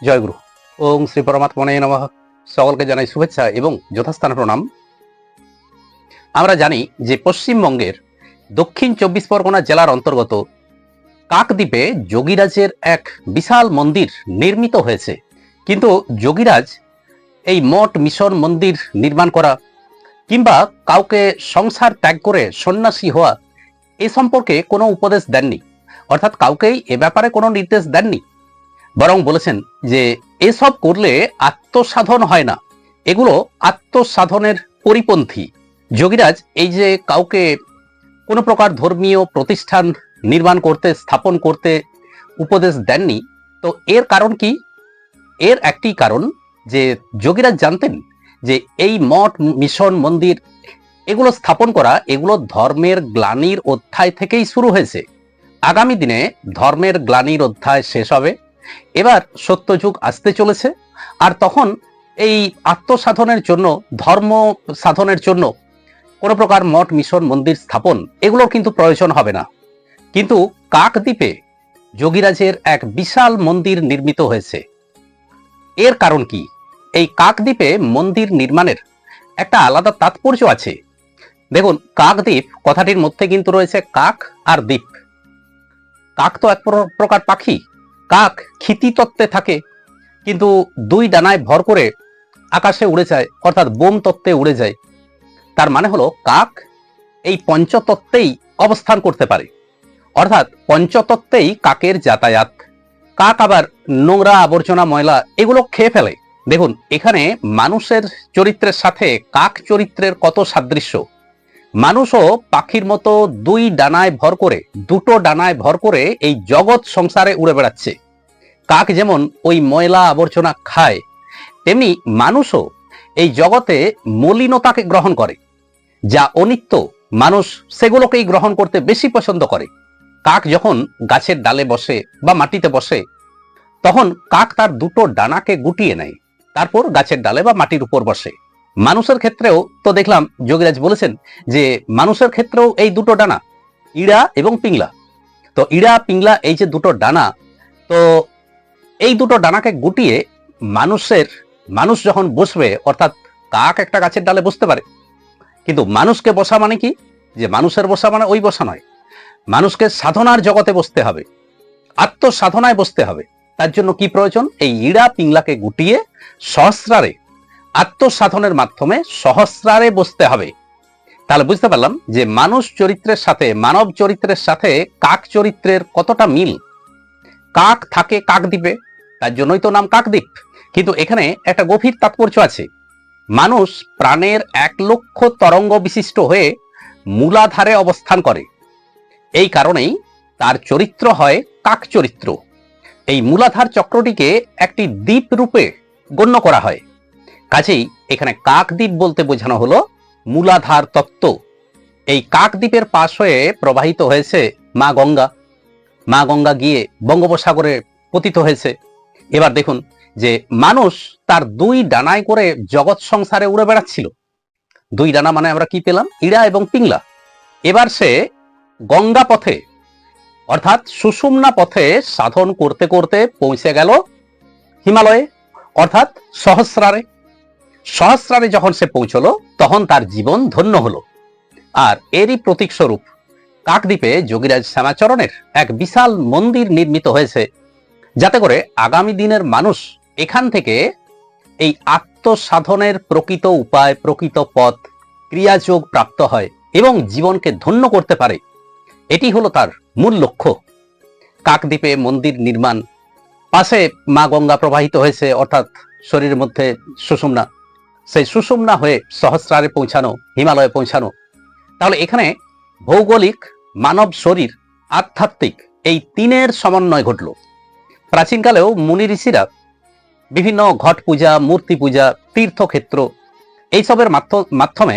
জয়গুরু। ওং শ্রী পরমাত্মনে নমঃ। সকলকে জানাই শুভেচ্ছা এবং যথাস্থানে প্রণাম। আমরা জানি যে পশ্চিমবঙ্গের দক্ষিণ 24 পরগনা জেলার অন্তর্গত কাকদ্বীপে যোগীরাজের এক বিশাল মন্দির নির্মিত হয়েছে। কিন্তু যোগীরাজ এই মঠ মিশন মন্দির নির্মাণ করা কিংবা কাউকে সংসার ত্যাগ করে সন্ন্যাসী হওয়া এ সম্পর্কে কোনো উপদেশ দেননি, অর্থাৎ কাউকেই এ ব্যাপারে কোনো নির্দেশ দেননি। বরং বলেছেন যে এসব করলে আত্মসাধন হয় না, এগুলো আত্মসাধনের পরিপন্থী। যোগীরাজ এই যে কাউকে কোনো প্রকার ধর্মীয় প্রতিষ্ঠান নির্মাণ করতে, স্থাপন করতে উপদেশ দেননি। তো এর কারণ কি? এর একটি কারণ যে যোগীরাজ জানতেন যে এই মঠ মিশন মন্দির এগুলো স্থাপন করা, এগুলো ধর্মের গ্লানির অধ্যায় থেকেই শুরু হয়েছে। আগামী দিনে ধর্মের গ্লানির অধ্যায় শেষ হবে, এবার সত্যযুগ আসতে চলেছে। আর তখন এই আত্মসাধনের জন্য, ধর্ম সাধনের জন্য কোনো প্রকার মঠ মিশন মন্দির স্থাপন এগুলোর কিন্তু প্রয়োজন হবে না। কিন্তু কাকদ্বীপে যোগীরাজের এক বিশাল মন্দির নির্মিত হয়েছে। এর কারণ কি? এই কাকদ্বীপে মন্দির নির্মাণের একটা আলাদা তাৎপর্য আছে। দেখুন, কাকদ্বীপ কথাটির মধ্যে কিন্তু রয়েছে কাক আর দ্বীপ। কাক তো এক প্রকার পাখি। কাক ক্ষিতিতত্ত্বে থাকে, কিন্তু দুই ডানায় ভর করে আকাশে উড়ে যায়, অর্থাৎ বোম তত্ত্বে উড়ে যায়। তার মানে হলো কাক এই পঞ্চতত্ত্বেই অবস্থান করতে পারে, অর্থাৎ পঞ্চতত্ত্বেই কাকের যাতায়াত। কাক আবার নোংরা আবর্জনা ময়লা এগুলো খেয়ে ফেলে। দেখুন, এখানে মানুষের চরিত্রের সাথে কাক চরিত্রের কত সাদৃশ্য। মানুষও পাখির মতো দুই ডানায় ভর করে, দুটো ডানায় ভর করে এই জগৎ সংসারে উড়ে বেড়াচ্ছে। কাক যেমন ওই ময়লা আবর্জনা খায়, তেমনি মানুষও এই জগতে মলিনতাকে গ্রহণ করে। যা অনিত্য, মানুষ সেগুলোকেই গ্রহণ করতে বেশি পছন্দ করে। কাক যখন গাছের ডালে বসে বা মাটিতে বসে, তখন কাক তার দুটো ডানাকে গুটিয়ে নেয়, তারপর গাছের ডালে বা মাটির উপর বসে। মানুষের ক্ষেত্রেও তো দেখলাম যোগীরাজ বলেছেন যে মানুষের ক্ষেত্রেও এই দুটো ডানা, ইড়া এবং পিংলা। তো ইড়া পিংলা এই যে দুটো ডানা, তো এই দুটো ডানাকে গুটিয়ে মানুষ যখন বসবে, অর্থাৎ কাক একটা গাছের ডালে বসতে পারে, কিন্তু মানুষকে বসা মানে কি? যে মানুষের বসা মানে ওই বসা নয়। মানুষকে সাধনার জগতে বসতে হবে, আত্মসাধনায় বসতে হবে। তার জন্য কি প্রয়োজন? এই ইড়া পিংলাকে গুটিয়ে সহস্রারে, আত্মসাধনের মাধ্যমে সহস্রারে বসতে হবে। তাহলে বুঝতে পারলাম যে মানুষ চরিত্রের সাথে, মানব চরিত্রের সাথে কাক চরিত্রের কতটা মিল। কাক থাকে কাকদ্বীপে, তার জন্যই তো নাম কাকদ্বীপ। কিন্তু এখানে একটা গভীর তাৎপর্য আছে। মানুষ প্রাণের 1,00,000 তরঙ্গ বিশিষ্ট হয়ে মূলাধারে অবস্থান করে, এই কারণেই তার চরিত্র হয় কাক চরিত্র। এই মূলাধার চক্রটিকে একটি দ্বীপ রূপে গণ্য করা হয়। কাজেই এখানে কাকদ্বীপ বলতে বোঝানো হলো মূলাধার তত্ত্ব। এই কাকদ্বীপের পাশ হয়ে প্রবাহিত হয়েছে মা গঙ্গা। মা গঙ্গা গিয়ে বঙ্গোপসাগরে পতিত হয়েছে। এবার দেখুন যে মানুষ তার দুই ডানায় করে জগৎ সংসারে উড়ে বেড়াচ্ছিল। দুই ডানা মানে আমরা কি পেলাম? ইড়া এবং পিংলা। এবার সে গঙ্গা পথে, অর্থাৎ সুষুম্না পথে সাধন করতে করতে পৌঁছে গেল হিমালয়ে, অর্থাৎ সহস্রারে। সহস্রারে যখন সে পৌঁছলো, তখন তার জীবন ধন্য হলো। আর এরই প্রতীক স্বরূপ কাকদ্বীপে যোগীরাজ শ্যামাচরণের এক বিশাল মন্দির নির্মিত হয়েছে, যাতে করে আগামী দিনের মানুষ এখান থেকে এই আত্মসাধনের প্রকৃত উপায়, প্রকৃত পথ, ক্রিয়াযোগ প্রাপ্ত হয় এবং জীবনকে ধন্য করতে পারে। এটি হলো তার মূল লক্ষ্য। কাকদ্বীপে মন্দির নির্মাণ, পাশে মা গঙ্গা প্রবাহিত হয়েছে, অর্থাৎ শরীরের মধ্যে সুষুম্না, সেই সুষুম্না হয়ে সহস্রারে পৌঁছানো, হিমালয়ে পৌঁছানো। তাহলে এখানে ভৌগোলিক, মানব শরীর, আধ্যাত্মিক এই তিনের সমন্বয় ঘটল। প্রাচীনকালেও মুনি ঋষিরা বিভিন্ন ঘট পূজা, মূর্তি পূজা, তীর্থক্ষেত্র এইসবের মাধ্যমে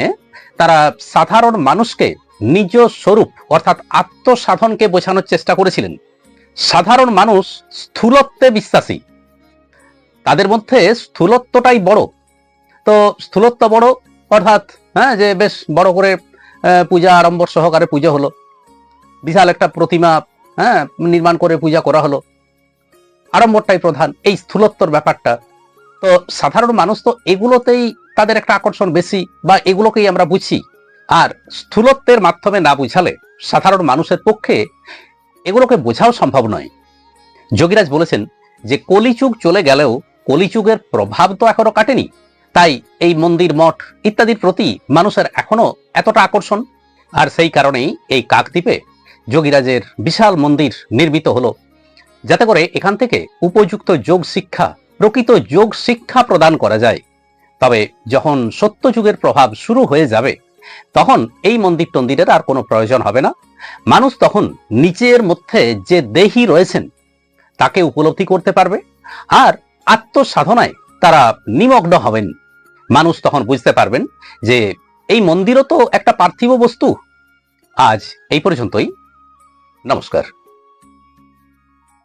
তারা সাধারণ মানুষকে নিজ স্বরূপ অর্থাৎ আত্মসাধনকে বোঝানোর চেষ্টা করেছিলেন। সাধারণ মানুষ স্থূলত্বে বিশ্বাসী, তাদের মধ্যে স্থূলত্বটাই বড়। তো স্থূলত্ব বড়, অর্থাৎ যে বেশ বড় করে পূজা আড়ম্বর সহকারে পুজো হলো, বিশাল একটা প্রতিমা নির্মাণ করে পূজা করা হলো। আড়ম্বরটাই প্রধান, এই স্থূলত্বর ব্যাপারটা। তো সাধারণ মানুষ তো এগুলোতেই তাদের একটা আকর্ষণ বেশি, বা এগুলোকেই আমরা বুঝি। আর স্থূলত্বের মাধ্যমে না বুঝালে সাধারণ মানুষের পক্ষে এগুলোকে বোঝাও সম্ভব নয়। যোগীরাজ বলেছেন যে কলিযুগ চলে গেলেও কলিযুগের প্রভাব তো এখনো কাটেনি, তাই এই মন্দির মঠ ইত্যাদির প্রতি মানুষের এখনো এতটা আকর্ষণ। আর সেই কারণেই এই কাকদ্বীপে যোগীরাজের বিশাল মন্দির নির্মিত হলো, যাতে করে এখান থেকে উপযুক্ত যোগ শিক্ষা, প্রকৃত যোগ শিক্ষা প্রদান করা যায়। তবে যখন সত্যযুগের প্রভাব শুরু হয়ে যাবে, তখন এই মন্দির টন্দিরের আর কোনো প্রয়োজন হবে না। মানুষ তখন নিজের মধ্যে যে দেহি রয়েছেন তাকে উপলব্ধি করতে পারবে, আর আত্মসাধনায় তারা নিমগ্ন হবেন। মানুষ তখন বুঝতে পারবেন যে এই মন্দিরও তো একটা পার্থিব বস্তু। আজ এই পর্যন্তই। নমস্কার।